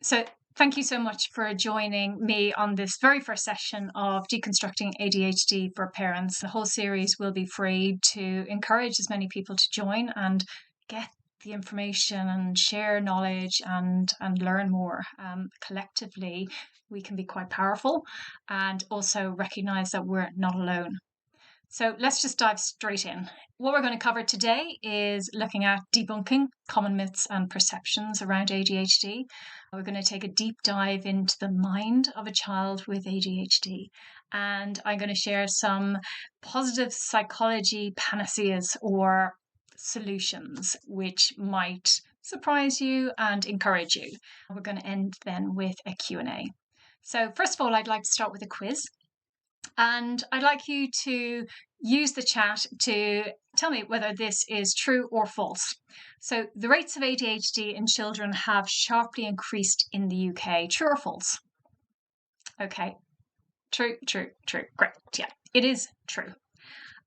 So thank you so much for joining me on this very first session of Deconstructing ADHD for Parents. The whole series will be free to encourage as many people to join and get the information and share knowledge and learn more. Collectively, we can be quite powerful and also recognize that we're not alone. So let's just dive straight in. What we're going to cover today is looking at debunking common myths and perceptions around ADHD. We're going to take a deep dive into the mind of a child with ADHD. And I'm going to share some positive psychology panaceas or solutions which might surprise you and encourage you. We're going to end then with a Q&A. So first of all, I'd like to start with a quiz. And I'd like you to use the chat to tell me whether this is true or false. So the rates of ADHD in children have sharply increased in the UK. True or false? Okay. True. Great. Yeah, it is true.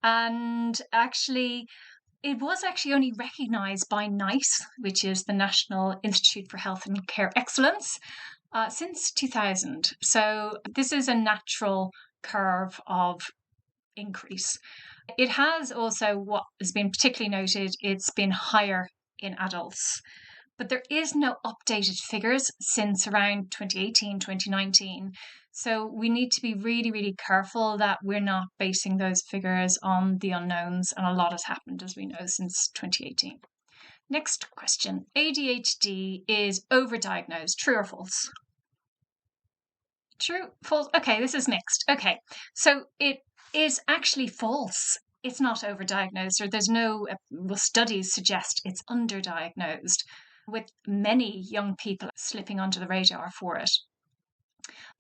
And actually, it was actually only recognised by NICE, which is the National Institute for Health and Care Excellence, since 2000. So this is a natural curve of increase. It has also, what has been particularly noted, it's been higher in adults. But there is no updated figures since around 2018, 2019. So we need to be really, really careful that we're not basing those figures on the unknowns. And a lot has happened, as we know, since 2018. Next question. ADHD is overdiagnosed. True or false? True, false. Okay, this is mixed. Okay, so it is actually false. It's not overdiagnosed, or there's no studies suggest it's underdiagnosed, with many young people slipping under the radar for it.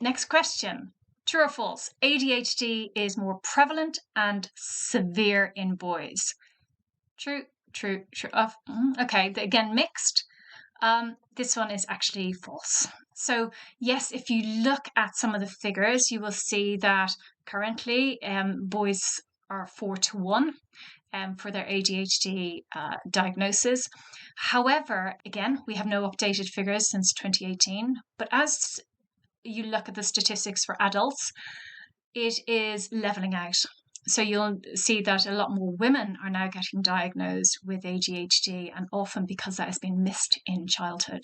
Next question. True or false? ADHD is more prevalent and severe in boys. True. Okay, again, mixed. This one is actually false. So yes, if you look at some of the figures, you will see that currently boys are 4-1 for their ADHD diagnosis. However, again, we have no updated figures since 2018. But as you look at the statistics for adults, it is leveling out. So you'll see that a lot more women are now getting diagnosed with ADHD, and often because that has been missed in childhood.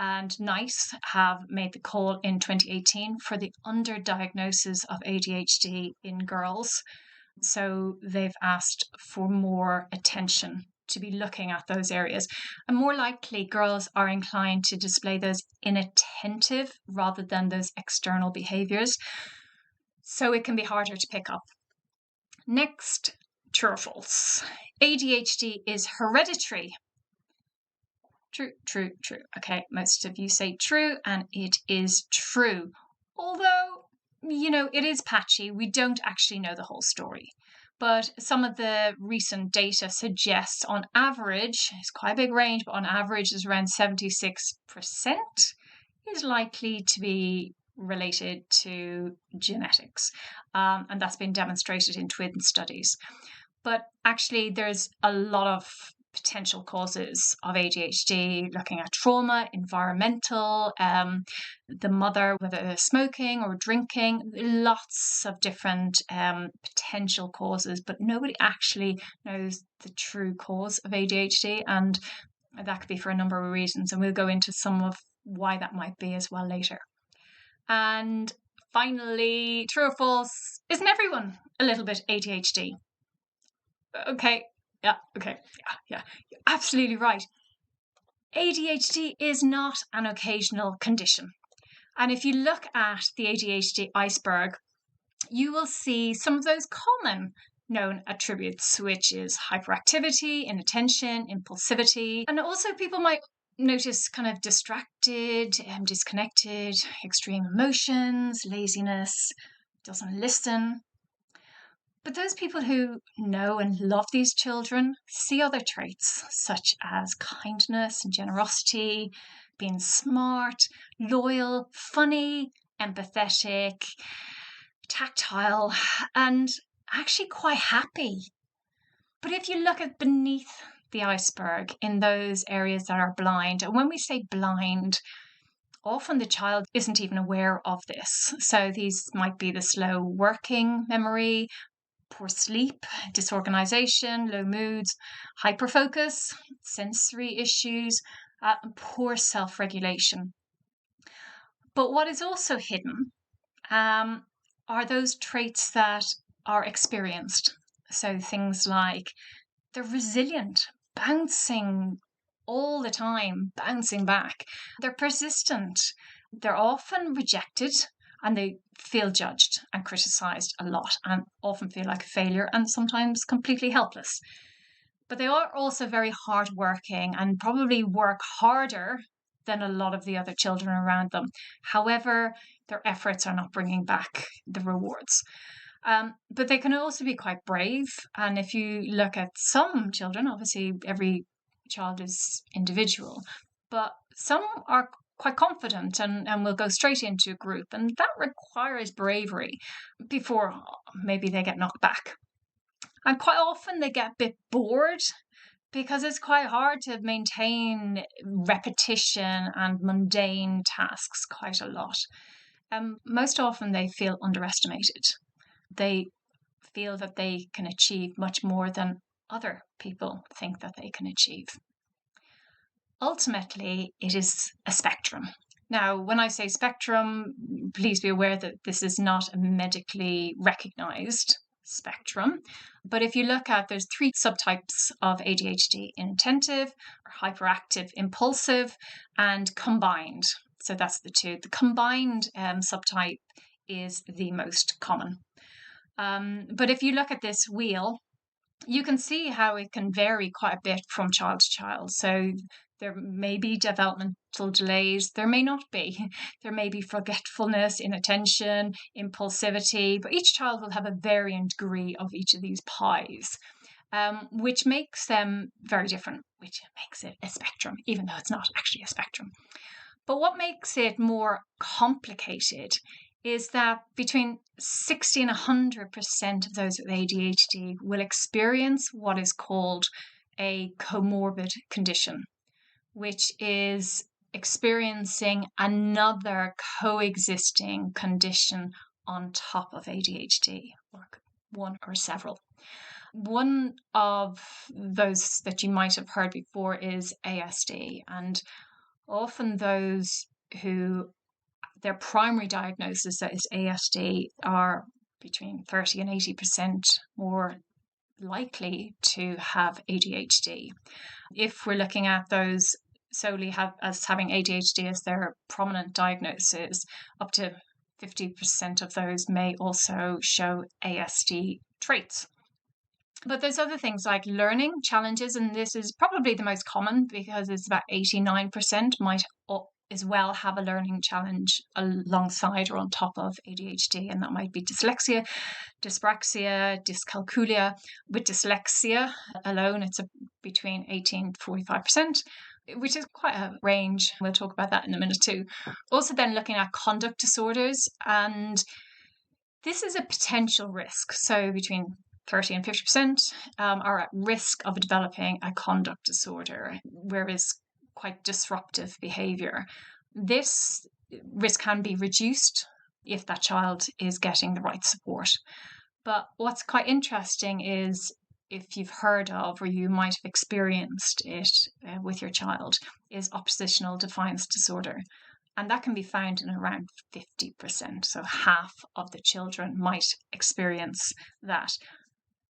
And NICE have made the call in 2018 for the underdiagnosis of ADHD in girls. So they've asked for more attention to be looking at those areas. And more likely, girls are inclined to display those inattentive rather than those external behaviours. So it can be harder to pick up. Next, true or false? ADHD is hereditary. True. Okay, most of you say true, and it is true. Although, it is patchy. We don't actually know the whole story. But some of the recent data suggests on average, it's quite a big range, but on average is around 76% is likely to be related to genetics. And that's been demonstrated in twin studies. But actually, there's a lot of potential causes of ADHD, looking at trauma, environmental, the mother, whether they're smoking or drinking, lots of different potential causes, but nobody actually knows the true cause of ADHD. And that could be for a number of reasons. And we'll go into some of why that might be as well later. And finally, true or false, isn't everyone a little bit ADHD? Okay. Yeah. You're absolutely right. ADHD is not an occasional condition. And if you look at the ADHD iceberg, you will see some of those common known attributes, which is hyperactivity, inattention, impulsivity. And also people might notice kind of distracted, disconnected, extreme emotions, laziness, doesn't listen. But those people who know and love these children see other traits such as kindness and generosity, being smart, loyal, funny, empathetic, tactile, and actually quite happy. But if you look at beneath the iceberg in those areas that are blind, and when we say blind, often the child isn't even aware of this. So these might be the slow working memory, poor sleep, disorganization, low moods, hyperfocus, sensory issues, and poor self-regulation. But what is also hidden are those traits that are experienced. So things like they're resilient, bouncing all the time, bouncing back. They're persistent. They're often rejected and they feel judged and criticized a lot and often feel like a failure and sometimes completely helpless. But they are also very hardworking and probably work harder than a lot of the other children around them. However, their efforts are not bringing back the rewards. But they can also be quite brave. And if you look at some children, obviously every child is individual, but some are quite confident and will go straight into a group. And that requires bravery before maybe they get knocked back. And quite often they get a bit bored because it's quite hard to maintain repetition and mundane tasks quite a lot. Most often they feel underestimated. They feel that they can achieve much more than other people think that they can achieve. Ultimately, it is a spectrum. Now, when I say spectrum, please be aware that this is not a medically recognized spectrum. But if you look at, there's 3 subtypes of ADHD: inattentive, hyperactive, impulsive, and combined. So that's the 2. The combined subtype is the most common. But if you look at this wheel, you can see how it can vary quite a bit from child to child. So there may be developmental delays, there may not be. There may be forgetfulness, inattention, impulsivity, but each child will have a varying degree of each of these pies, which makes them very different, which makes it a spectrum, even though it's not actually a spectrum. But what makes it more complicated is that between 60 and 100% of those with ADHD will experience what is called a comorbid condition, which is experiencing another coexisting condition on top of ADHD, or one or several. One of those that you might have heard before is ASD, and often those who their primary diagnosis that is ASD are between 30 and 80% more likely to have ADHD. If we're looking at those solely as having ADHD as their prominent diagnosis, up to 50% of those may also show ASD traits. But there's other things like learning challenges, and this is probably the most common because it's about 89% might as well have a learning challenge alongside or on top of ADHD, and that might be dyslexia, dyspraxia, dyscalculia. With dyslexia alone, it's between 18 to 45%, which is quite a range. We'll talk about that in a minute too. Also then looking at conduct disorders, and this is a potential risk. So between 30 and 50% are at risk of developing a conduct disorder, whereas quite disruptive behavior. This risk can be reduced if that child is getting the right support. But what's quite interesting is, if you've heard of or you might have experienced it with your child, is oppositional defiance disorder. And that can be found in around 50%. So half of the children might experience that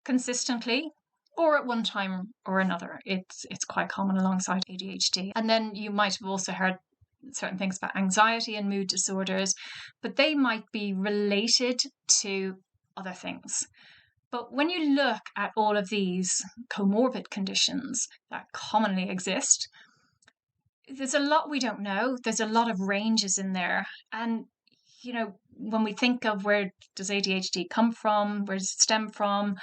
consistently, or at one time or another. It's quite common alongside ADHD. And then you might have also heard certain things about anxiety and mood disorders, but they might be related to other things. But when you look at all of these comorbid conditions that commonly exist, there's a lot we don't know. There's a lot of ranges in there. And, you know, when we think of where does ADHD come from, where does it stem from,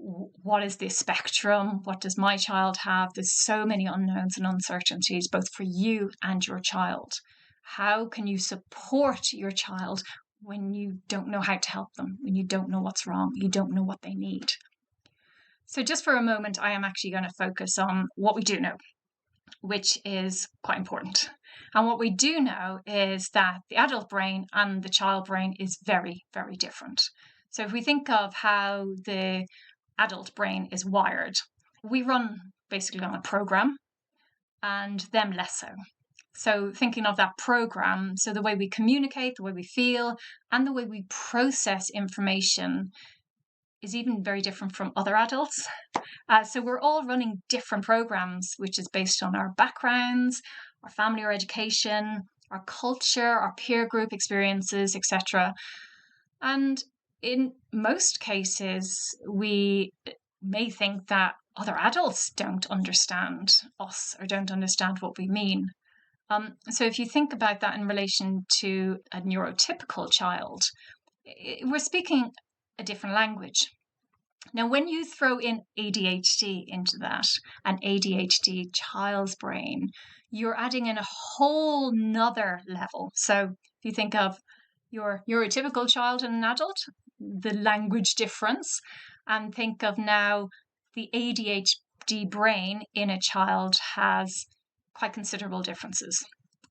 what is this spectrum? What does my child have? There's so many unknowns and uncertainties, both for you and your child. How can you support your child when you don't know how to help them, when you don't know what's wrong, you don't know what they need? So just for a moment, I am actually going to focus on what we do know, which is quite important. And what we do know is that the adult brain and the child brain is very, very different. So if we think of how the adult brain is wired, we run basically on a program, and them less so. So thinking of that program, so the way we communicate, the way we feel, and the way we process information is even very different from other adults. So we're all running different programs, which is based on our backgrounds, our family or education, our culture, our peer group experiences, etc. And in most cases, we may think that other adults don't understand us or don't understand what we mean. So if you think about that in relation to a neurotypical child, we're speaking a different language. Now, when you throw in ADHD into that, an ADHD child's brain, you're adding in a whole nother level. So if you think of your neurotypical child and an adult, the language difference, and think of now the ADHD brain in a child has quite considerable differences.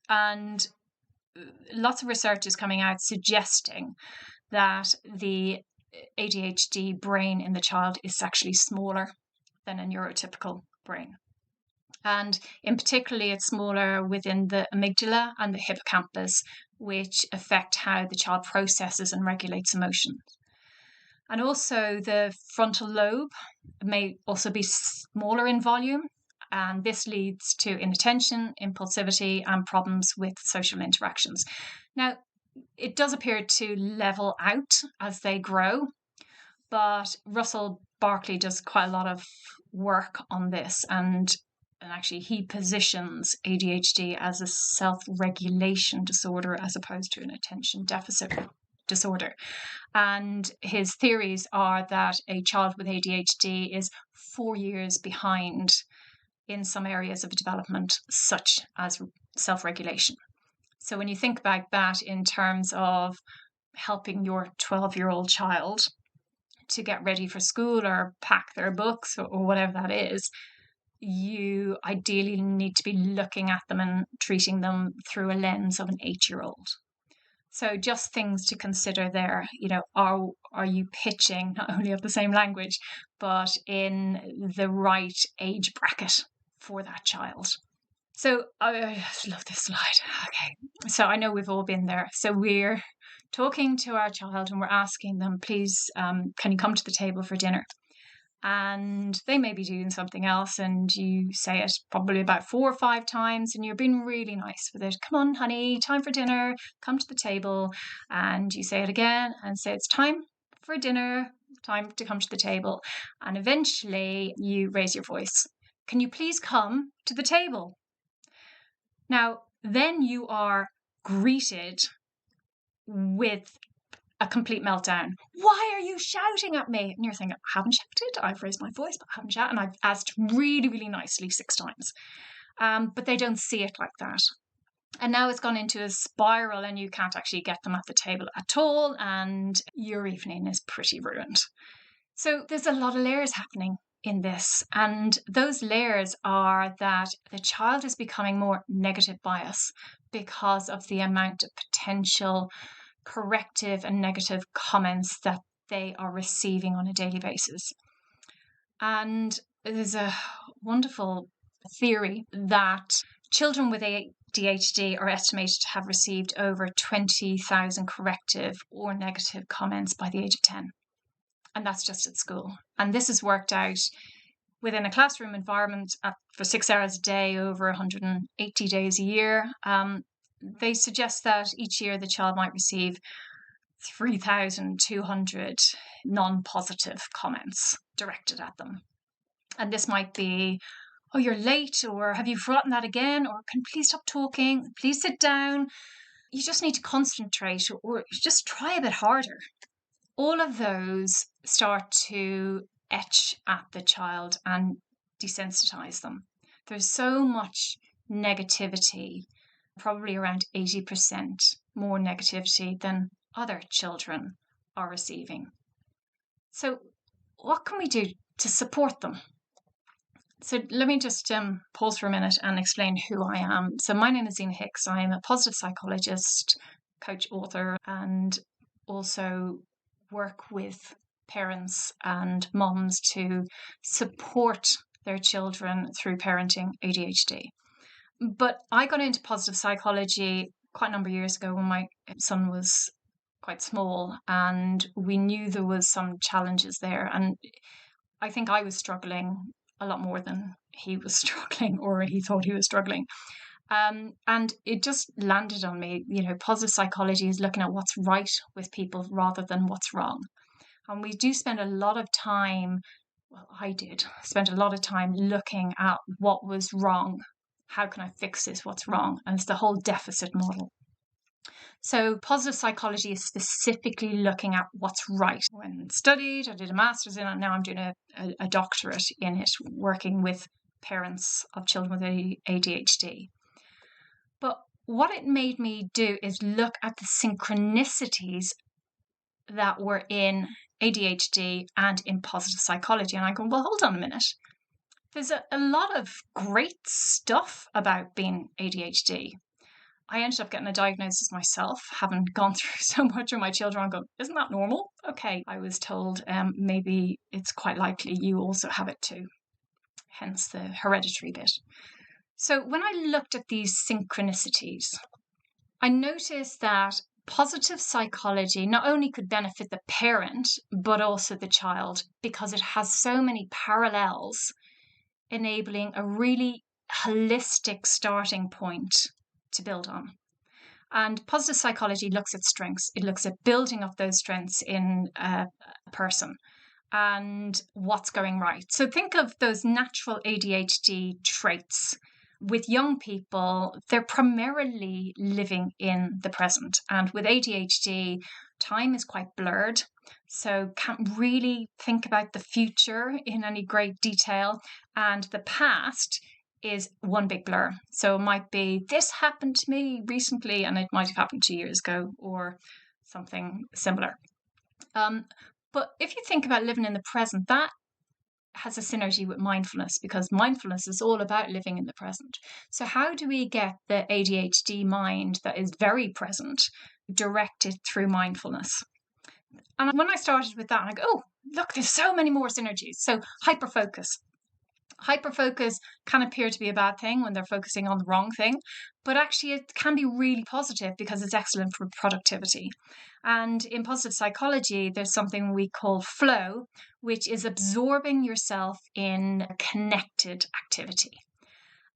And lots of research is coming out suggesting that the ADHD brain in the child is actually smaller than a neurotypical brain. And in particularly, it's smaller within the amygdala and the hippocampus, which affect how the child processes and regulates emotions. And also the frontal lobe may also be smaller in volume, and this leads to inattention, impulsivity, and problems with social interactions. Now, it does appear to level out as they grow, but Russell Barkley does quite a lot of work on this, and actually he positions ADHD as a self-regulation disorder as opposed to an attention deficit disorder. And his theories are that a child with ADHD is 4 years behind in some areas of development, such as self-regulation. So when you think about that in terms of helping your 12-year-old child to get ready for school or pack their books or whatever that is, you ideally need to be looking at them and treating them through a lens of an 8-year-old. So just things to consider there, are you pitching not only of the same language, but in the right age bracket for that child? So I love this slide. Okay, so I know we've all been there. So we're talking to our child and we're asking them, please, can you come to the table for dinner? And they may be doing something else, and you say it probably about 4 or 5 times, and you're being really nice with it. Come on, honey, time for dinner, come to the table. And you say it again and say it's time for dinner, time to come to the table. And eventually you raise your voice. Can you please come to the table? Now, then you are greeted with a complete meltdown. Why are you shouting at me? And you're thinking, I haven't shouted. I've raised my voice, but I haven't shouted. And I've asked really, really nicely 6 times. But they don't see it like that. And now it's gone into a spiral and you can't actually get them at the table at all. And your evening is pretty ruined. So there's a lot of layers happening in this. And those layers are that the child is becoming more negative bias because of the amount of potential corrective and negative comments that they are receiving on a daily basis. And there's a wonderful theory that children with ADHD are estimated to have received over 20,000 corrective or negative comments by the age of 10. And that's just at school. And this is worked out within a classroom environment for 6 hours a day over 180 days a year. They suggest that each year the child might receive 3,200 non-positive comments directed at them. And this might be, oh, you're late, or have you forgotten that again, or can you please stop talking, please sit down, you just need to concentrate, or just try a bit harder. All of those start to etch at the child and desensitize them. There's so much negativity, probably around 80% more negativity than other children are receiving. So what can we do to support them? So let me just pause for a minute and explain who I am. So my name is Zena Hicks. I'm a positive psychologist, coach, author, and also work with parents and moms to support their children through parenting ADHD. But I got into positive psychology quite a number of years ago when my son was quite small, and we knew there was some challenges there. And I think I was struggling a lot more than he was struggling, or he thought he was struggling. And it just landed on me. Positive psychology is looking at what's right with people rather than what's wrong. And we do spend a lot of time, well, I did spend a lot of time looking at what was wrong. How can I fix this? What's wrong? And it's the whole deficit model. So positive psychology is specifically looking at what's right. When I studied, I did a master's in it. Now I'm doing a doctorate in it, working with parents of children with ADHD. But what it made me do is look at the synchronicities that were in ADHD and in positive psychology. And I go, well, hold on a minute. There's a lot of great stuff about being ADHD. I ended up getting a diagnosis myself, having gone through so much with my children. I'm going, isn't that normal? Okay. I was told maybe it's quite likely you also have it too, hence the hereditary bit. So when I looked at these synchronicities, I noticed that positive psychology not only could benefit the parent, but also the child, because it has so many parallels, enabling a really holistic starting point to build on. And positive psychology looks at strengths. It looks at building up those strengths in a person and what's going right. So think of those natural ADHD traits. With young people, they're primarily living in the present. And with ADHD, time is quite blurred. So can't really think about the future in any great detail. And the past is one big blur. So it might be, this happened to me recently, and it might have happened 2 years ago, or something similar. But if you think about living in the present, that has a synergy with mindfulness, because mindfulness is all about living in the present. So how do we get the ADHD mind that is very present directed through mindfulness? And when I started with that, I go, oh, look, there's so many more synergies. So hyperfocus. Hyperfocus can appear to be a bad thing when they're focusing on the wrong thing, but actually it can be really positive because it's excellent for productivity. And in positive psychology, there's something we call flow, which is absorbing yourself in a connected activity.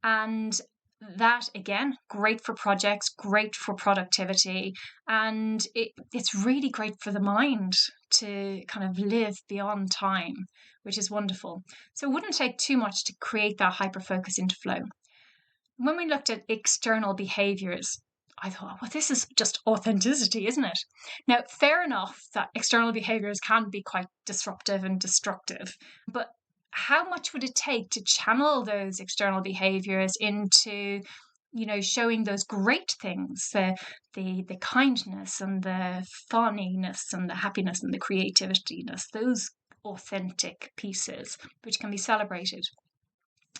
And that, again, great for projects, great for productivity, and it's really great for the mind to kind of live beyond time, which is wonderful. So it wouldn't take too much to create that hyperfocus into flow. When we looked at external behaviors, I thought, well, this is just authenticity, isn't it? Now, fair enough that external behaviors can be quite disruptive and destructive, but how much would it take to channel those external behaviors into, showing those great things, the kindness and the funniness and the happiness and the creativiness, those authentic pieces which can be celebrated.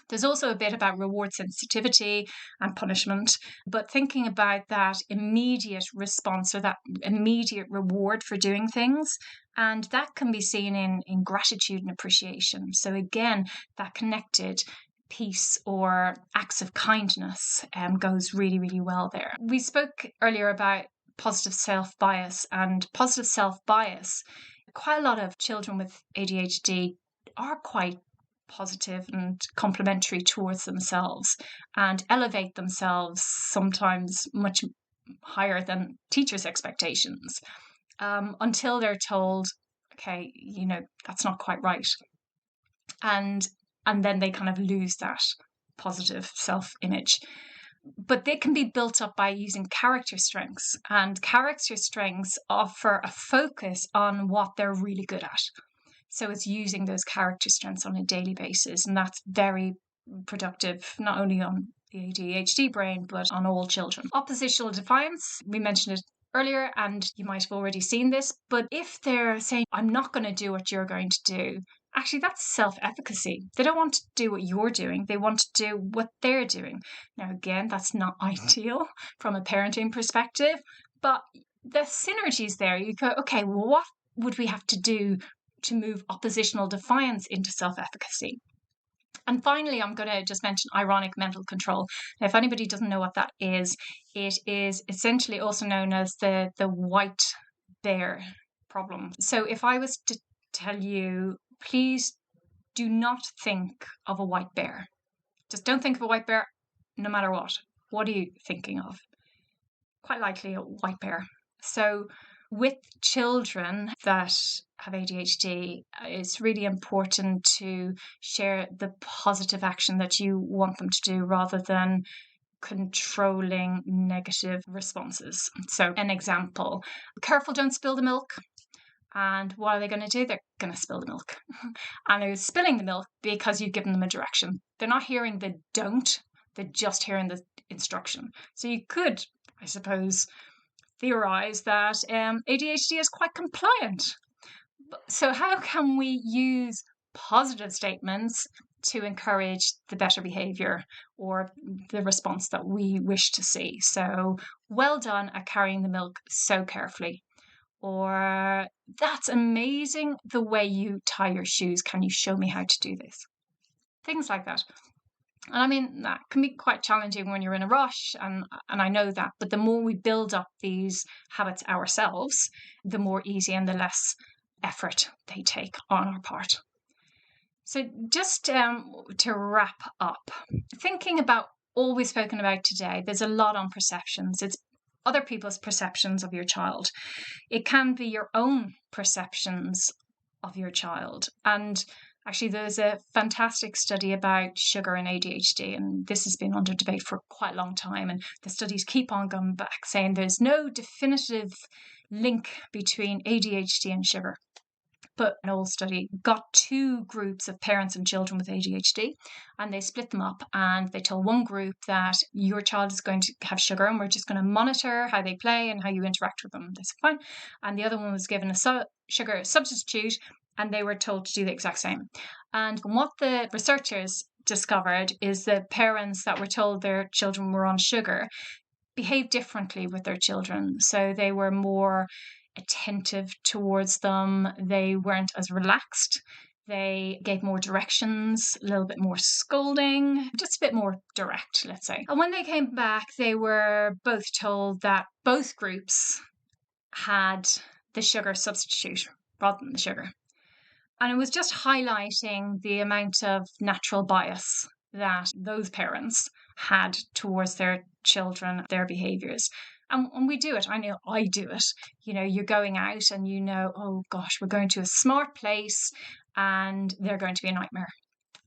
There's also a bit about reward sensitivity and punishment, but thinking about that immediate response or that immediate reward for doing things. And that can be seen in gratitude and appreciation. So again, that connected piece or acts of kindness goes really, really well there. We spoke earlier about positive self-bias, and positive self-bias, quite a lot of children with ADHD are quite positive and complimentary towards themselves and elevate themselves sometimes much higher than teachers' expectations, until they're told, okay, that's not quite right. And then they kind of lose that positive self-image. But they can be built up by using character strengths, and character strengths offer a focus on what they're really good at. So it's using those character strengths on a daily basis, and that's very productive, not only on the ADHD brain, but on all children. Oppositional defiance, we mentioned it earlier, and you might have already seen this, but if they're saying, I'm not going to do what you're going to do, Actually, that's self-efficacy. They don't want to do what you're doing. They want to do what they're doing. Now, again, that's not ideal from a parenting perspective, but the synergies there. You go, okay, well, what would we have to do to move oppositional defiance into self-efficacy? And finally, I'm going to just mention ironic mental control. Now, if anybody doesn't know what that is, it is essentially also known as the white bear problem. So if I was to tell you, please do not think of a white bear. Just don't think of a white bear no matter what. What are you thinking of? Quite likely a white bear. So with children that have ADHD, it's really important to share the positive action that you want them to do rather than controlling negative responses. So an example, careful, don't spill the milk. And what are they going to do? They're going to spill the milk. And they're spilling the milk because you've given them a direction. They're not hearing the don't, they're just hearing the instruction. So you could, I suppose, theorize that ADHD is quite compliant. So how can we use positive statements to encourage the better behavior or the response that we wish to see? So, well done at carrying the milk so carefully. Or, that's amazing the way you tie your shoes. Can you show me how to do this? Things like that. And I mean, that can be quite challenging when you're in a rush, and I know that. But the more we build up these habits ourselves, the more easy and the less effort they take on our part. So just to wrap up, thinking about all we've spoken about today, there's a lot on perceptions. It's other people's perceptions of your child. It can be your own perceptions of your child. And actually, there's a fantastic study about sugar and ADHD, and this has been under debate for quite a long time. And the studies keep on going back saying there's no definitive link between ADHD and sugar. But an old study got two groups of parents and children with ADHD, and they split them up, and they told one group that your child is going to have sugar and we're just going to monitor how they play and how you interact with them. They said, fine. And the other one was given a sugar substitute, and they were told to do the exact same. And what the researchers discovered is that parents that were told their children were on sugar behaved differently with their children. So they were more attentive towards them. They weren't as relaxed. They gave more directions, a little bit more scolding, just a bit more direct, let's say. And when they came back, they were both told that both groups had the sugar substitute rather than the sugar. And it was just highlighting the amount of natural bias that those parents had towards their children, their behaviours. And we do it. I know I do it. You know, you're going out and you know, oh gosh, we're going to a smart place and they're going to be a nightmare.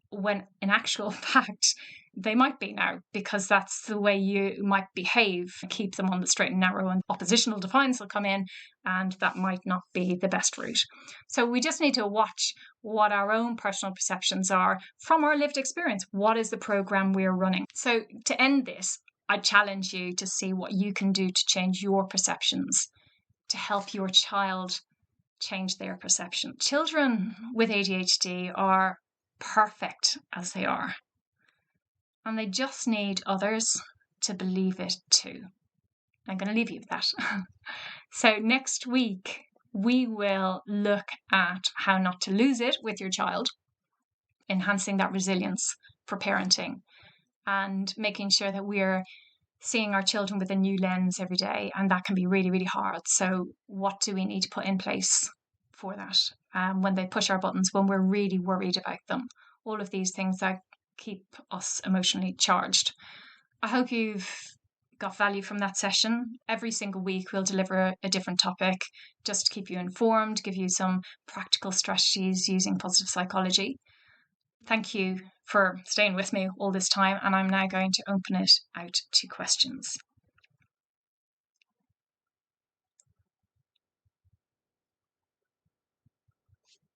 When in actual fact, they might be now, because that's the way you might behave. Keep them on the straight and narrow, and oppositional defiance will come in, and that might not be the best route. So we just need to watch what our own personal perceptions are from our lived experience. What is the program we're running? So to end this, I challenge you to see what you can do to change your perceptions, to help your child change their perception. Children with ADHD are perfect as they are, and they just need others to believe it too. I'm going to leave you with that. So next week, we will look at how not to lose it with your child, enhancing that resilience for parenting, and making sure that we're seeing our children with a new lens every day. And that can be really, really hard. So what do we need to put in place for that when they push our buttons, when we're really worried about them? All of these things that keep us emotionally charged. I hope you've got value from that session. Every single week we'll deliver a different topic just to keep you informed, give you some practical strategies using positive psychology. Thank you for staying with me all this time, and I'm now going to open it out to questions.